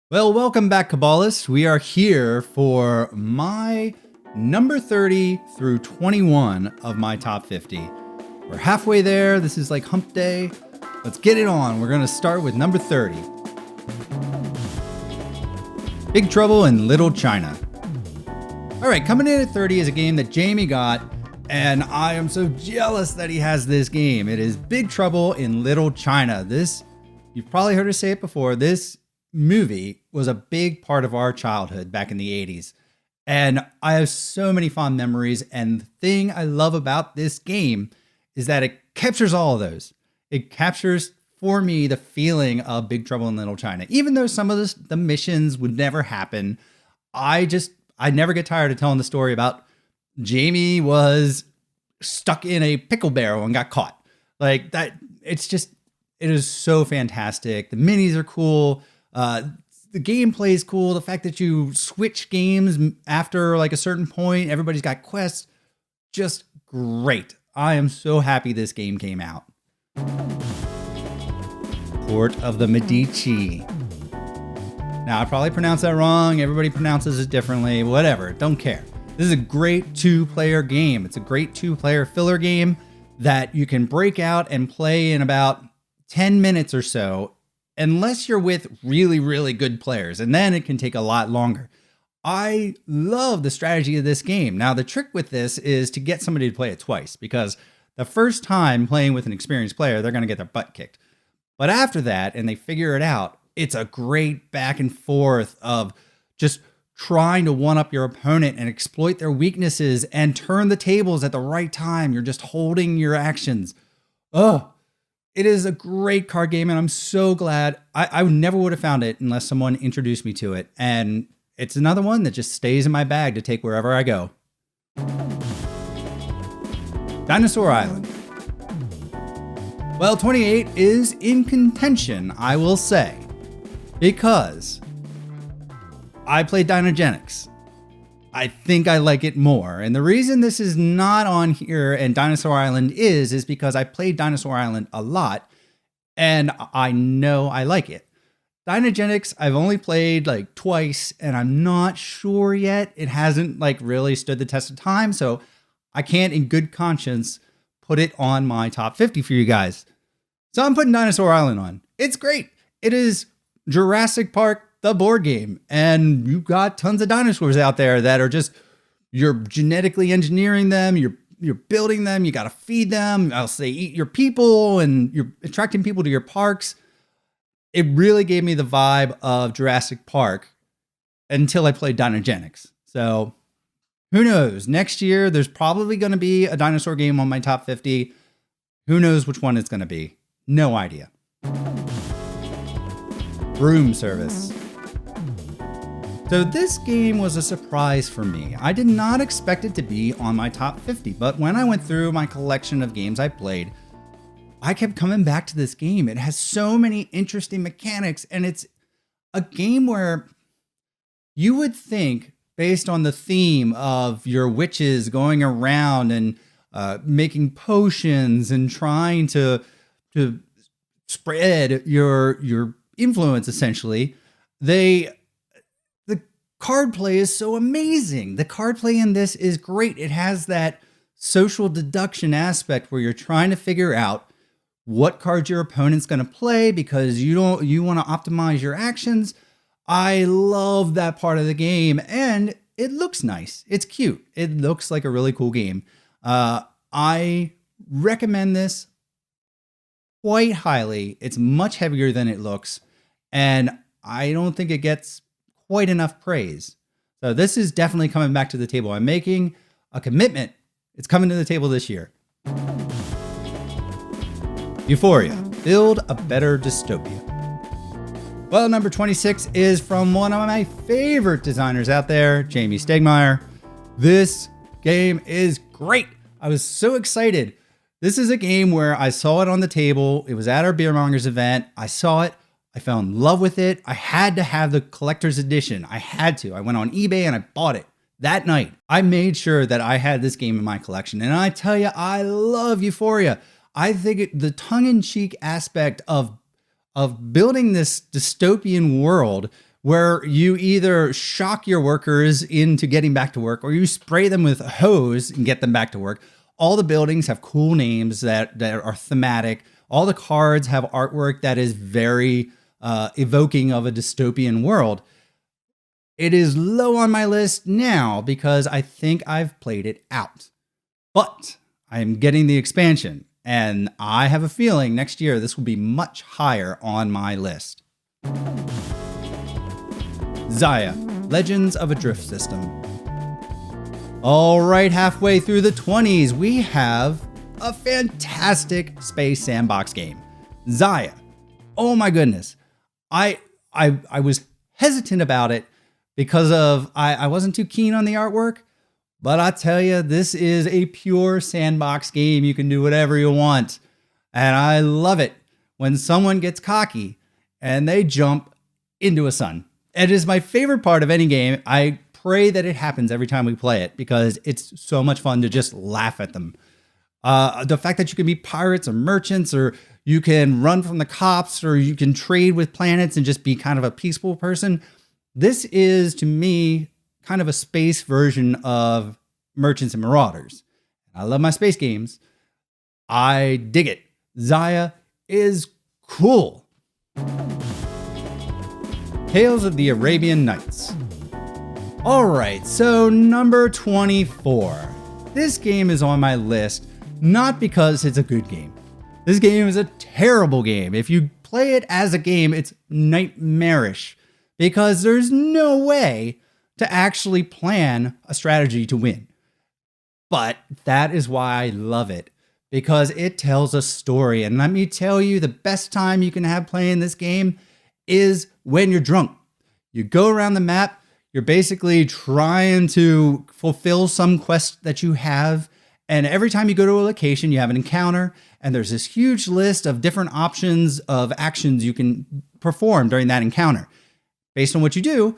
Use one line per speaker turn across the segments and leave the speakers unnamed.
Well, welcome back, Cabalists. We are here for my number 30 through 21 of my top 50. We're halfway there. This is like hump day. Let's get it on. We're going to start with number 30. Big Trouble in Little China. All right, coming in at 30 is a game that Jamie got, and I am so jealous that he has this game. It is Big Trouble in Little China. You've probably heard us say it before. This movie was a big part of our childhood back in the 80s. And I have so many fond memories. And the thing I love about this game is that it captures all of those. It captures, for me, the feeling of Big Trouble in Little China. Even though some of the missions would never happen, I never get tired of telling the story about Jamie was stuck in a pickle barrel and got caught. Like that, it is so fantastic. The minis are cool. The gameplay is cool. The fact that you switch games after like a certain point, everybody's got quests, just great. I am so happy this game came out. Port of the Medici. Now, I probably pronounced that wrong. Everybody pronounces it differently. Whatever. Don't care. This is a great two-player game. It's a great two-player filler game that you can break out and play in about 10 minutes or so, unless you're with really, really good players. And then it can take a lot longer. I love the strategy of this game. Now, the trick with this is to get somebody to play it twice, because the first time playing with an experienced player, they're going to get their butt kicked. But after that, and they figure it out, it's a great back and forth of just trying to one-up your opponent and exploit their weaknesses and turn the tables at the right time. You're just holding your actions. Oh, it is a great card game, and I'm so glad. I never would have found it unless someone introduced me to it. And it's another one that just stays in my bag to take wherever I go. Dinosaur Island. Well, 28 is in contention, I will say, because I played Dinogenics. I think I like it more. And the reason this is not on here and Dinosaur Island is because I played Dinosaur Island a lot and I know I like it. Dinogenics, I've only played like twice and I'm not sure yet. It hasn't like really stood the test of time. So I can't in good conscience put it on my top 50 for you guys. So I'm putting Dinosaur Island on. It's great. It is Jurassic Park, the board game, and you've got tons of dinosaurs out there that are just, you're genetically engineering them, you're building them, you got to feed them, I'll say eat your people, and you're attracting people to your parks. It really gave me the vibe of Jurassic Park until I played Dinogenics. So who knows? Next year, there's probably going to be a dinosaur game on my top 50. Who knows which one it's going to be? No idea. Room service. So this game was a surprise for me. I did not expect it to be on my top 50, but when I went through my collection of games I played, I kept coming back to this game. It has so many interesting mechanics, and it's a game where you would think, based on the theme of your witches going around and making potions and trying to spread your influence, essentially, the card play is so amazing. The card play in this is great. It has that social deduction aspect where you're trying to figure out what cards your opponent's going to play because you want to optimize your actions. I love that part of the game, and it looks nice. It's cute. It looks like a really cool game. I recommend this quite highly. It's much heavier than it looks, and I don't think it gets quite enough praise. So this is definitely coming back to the table. I'm making a commitment. It's coming to the table this year. Euphoria. Build a better dystopia. Well, number 26 is from one of my favorite designers out there, Jamie Stegmaier. This game is great. I was so excited. This is a game where I saw it on the table. It was at our Beer Mongers event. I saw it. I fell in love with it. I had to have the collector's edition. I had to. I went on eBay and I bought it that night. I made sure that I had this game in my collection. And I tell you, I love Euphoria. I think the tongue-in-cheek aspect of building this dystopian world where you either shock your workers into getting back to work or you spray them with a hose and get them back to work. All the buildings have cool names that are thematic. All the cards have artwork that is very evoking of a dystopian world. It is low on my list now because I think I've played it out. But I'm getting the expansion, and I have a feeling next year this will be much higher on my list. Ziya, Legends of a Drift System. All right, halfway through the 20s, we have a fantastic space sandbox game, Ziya. Oh my goodness. I was hesitant about it because I wasn't too keen on the artwork, but I tell you, this is a pure sandbox game. You can do whatever you want. And I love it when someone gets cocky and they jump into a sun. It is my favorite part of any game. I pray that it happens every time we play it because it's so much fun to just laugh at them. The fact that you can be pirates or merchants, or you can run from the cops, or you can trade with planets and just be kind of a peaceful person. This is, to me, kind of a space version of Merchants and Marauders. I love my space games. I dig it. Ziya is cool. Tales of the Arabian Nights. All right, so number 24. This game is on my list, not because it's a good game. This game is a terrible game. If you play it as a game, it's nightmarish because there's no way to actually plan a strategy to win. But that is why I love it, because it tells a story. And let me tell you, the best time you can have playing this game is when you're drunk. You go around the map, you're basically trying to fulfill some quest that you have. And every time you go to a location, you have an encounter, and there's this huge list of different options of actions you can perform during that encounter. Based on what you do,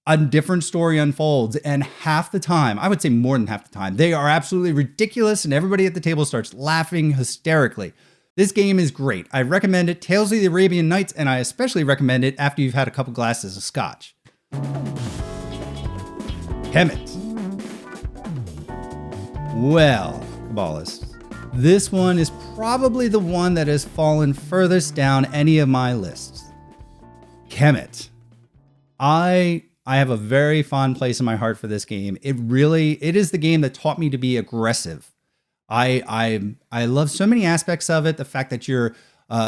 a different story unfolds, and half the time, I would say more than half the time, they are absolutely ridiculous, and everybody at the table starts laughing hysterically. This game is great. I recommend it. Tales of the Arabian Nights, and I especially recommend it after you've had a couple glasses of scotch. Kemet. Well, Cabalists, this one is probably the one that has fallen furthest down any of my lists. Kemet. I have a very fond place in my heart for this game. It is the game that taught me to be aggressive. I love so many aspects of it. The fact that you're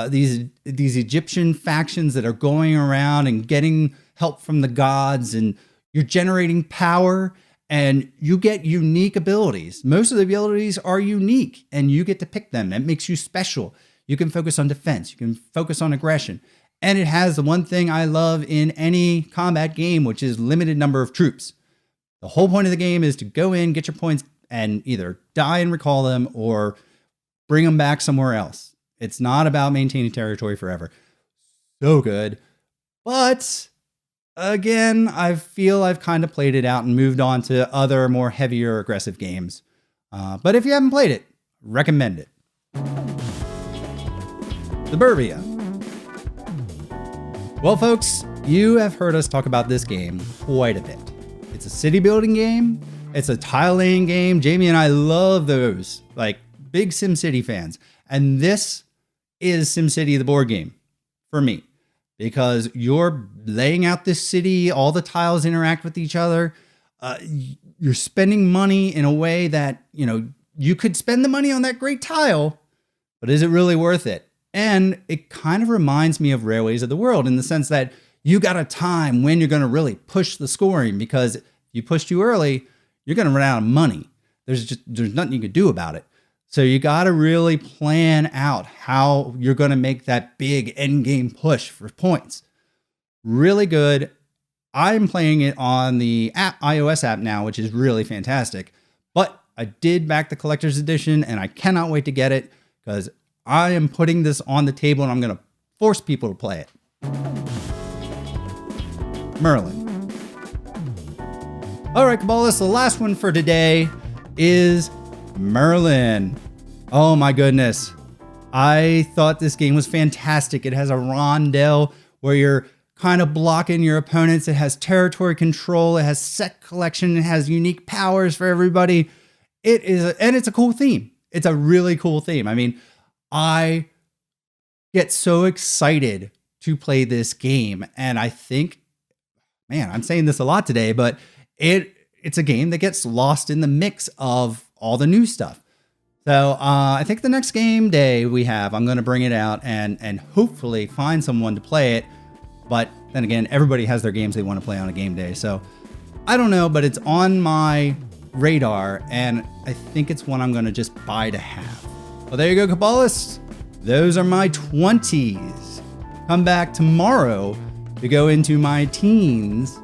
these Egyptian factions that are going around and getting help from the gods, and you're generating power, and you get unique abilities. Most of the abilities are unique, and you get to pick them. That makes you special. You can focus on defense. You can focus on aggression. And it has the one thing I love in any combat game, which is limited number of troops. The whole point of the game is to go in, get your points, and either die and recall them or bring them back somewhere else. It's not about maintaining territory forever. So good. But again, I feel I've kind of played it out and moved on to other more heavier aggressive games. But if you haven't played it, recommend it. Suburbia. Well, folks, you have heard us talk about this game quite a bit. It's a city building game. It's a tile laying game. Jamie and I love those, like big SimCity fans. And this is SimCity, the board game, for me, because you're laying out this city. All the tiles interact with each other. You're spending money in a way that, you could spend the money on that great tile, but is it really worth it? And it kind of reminds me of Railways of the World in the sense that you got a time when you're going to really push the scoring, because if you push too early, you're going to run out of money. There's nothing you can do about it. So you got to really plan out how you're going to make that big end game push for points. Really good. I'm playing it on the iOS app now, which is really fantastic. But I did back the collector's edition, and I cannot wait to get it because I am putting this on the table and I'm going to force people to play it. Merlin. All right, Cabalists, the last one for today is Merlin. Oh my goodness. I thought this game was fantastic. It has a rondel where you're kind of blocking your opponents. It has territory control. It has set collection. It has unique powers for everybody. And it's a cool theme. It's a really cool theme. I mean, I get so excited to play this game. And I think, man, I'm saying this a lot today, but it's a game that gets lost in the mix of all the new stuff. So I think the next game day I'm going to bring it out and hopefully find someone to play it. But then again, everybody has their games they want to play on a game day. So I don't know, but it's on my radar, and I think it's one I'm going to just buy to have. Well, there you go, Cabalists. Those are my 20s. Come back tomorrow to go into my teens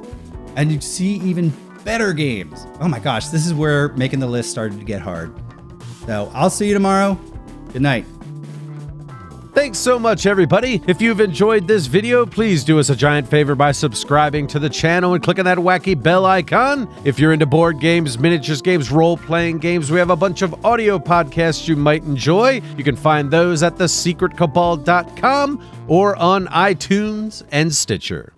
and you see even better games. Oh my gosh, this is where making the list started to get hard. So I'll see you tomorrow. Good night.
Thanks so much, everybody. If you've enjoyed this video, please do us a giant favor by subscribing to the channel and clicking that wacky bell icon. If you're into board games, miniatures games, role-playing games, we have a bunch of audio podcasts you might enjoy. You can find those at thesecretcabal.com or on iTunes and Stitcher.